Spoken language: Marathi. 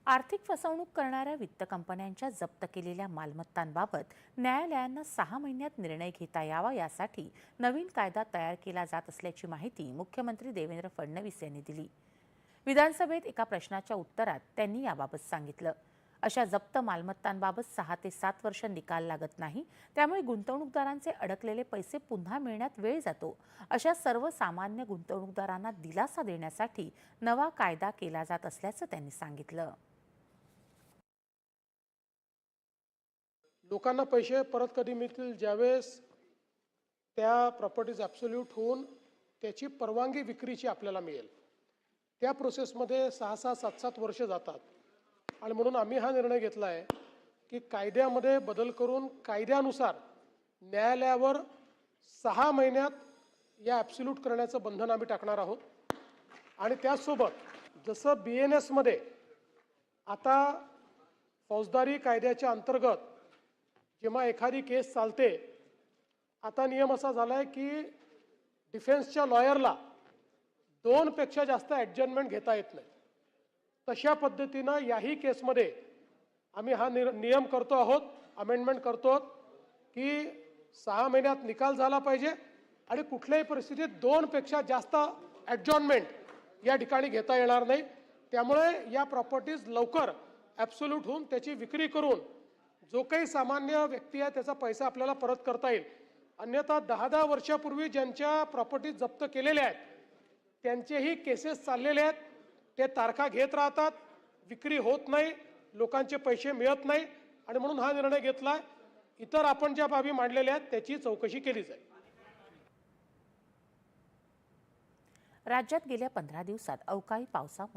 आर्थिक फसवणूक करणाऱ्या वित्त कंपन्यांच्या जप्त केलेल्या मालमत्तांबाबत न्यायालयांना 6 महिन्यात निर्णय घेता यावा यासाठी नवीन कायदा तयार केला जात असल्याची माहिती मुख्यमंत्री देवेंद्र फडणवीस यांनी दिली। विधानसभेत एका प्रश्नाच्या उत्तरात त्यांनी याबाबत सांगितलं। अशा जप्त मालमत्तांबाबत 6 ते 7 वर्ष निकाल लागत नाही, त्यामुळे गुंतवणूकदारांचे अडकलेले पैसे पुन्हा मिळण्यात वेळ जातो। अशा सर्वसामान्य गुंतवणूकदारांना दिलासा देण्यासाठी नवा कायदा केला जात असल्याचं त्यांनी सांगितलं। लोकांना पैसे परत कधी मिळतील ज्यावेळेस त्या प्रॉपर्टीज ॲब्सोल्यूट होऊन त्याची परवानगी विक्रीची आपल्याला मिळेल। त्या प्रोसेसमध्ये 6-6, 7-7 वर्ष जातात आणि म्हणून आम्ही हा निर्णय घेतला आहे की कायद्यामध्ये बदल करून कायद्यानुसार न्यायालयावर 6 महिन्यात या ॲब्सोल्यूट करण्याचं बंधन आम्ही टाकणार आहोत। आणि त्याचसोबत जसं BNSमध्ये आता फौजदारी कायद्याच्या अंतर्गत जेव्हा एखादी केस चालते, आता नियम असा झाला आहे की डिफेन्सच्या लॉयरला 2 पेक्षा जास्त ॲडजमेंट घेता येत नाही। तशा पद्धतीनं याही केसमध्ये आम्ही हा नियम करतो आहोत, अमेंडमेंट करतो आहोत की 6 महिन्यात निकाल झाला पाहिजे आणि कुठल्याही परिस्थितीत 2 पेक्षा जास्त ॲडजमेंट या ठिकाणी घेता येणार नाही। त्यामुळे या प्रॉपर्टीज लवकर ॲब्सोल्यूट होऊन त्याची विक्री करून जो काही सामान्य व्यक्ती आहे त्याचा पैसा आपल्याला परत करता येईल। अन्यथा 10-10 वर्षापूर्वी ज्यांच्या प्रॉपर्टीज जप्त केलेल्या आहेत त्यांचेही केसेस चाललेले आहेत, ते तारखा घेत राहतात, विक्री होत नाही, लोकांचे पैसे मिळत नाही आणि म्हणून हा निर्णय घेतला। इतर आपण ज्या बाबी मांडलेल्या आहेत त्याची चौकशी केली जाईल। राज्यात गेल्या 15 दिवसात अवकाळी पावसामुळे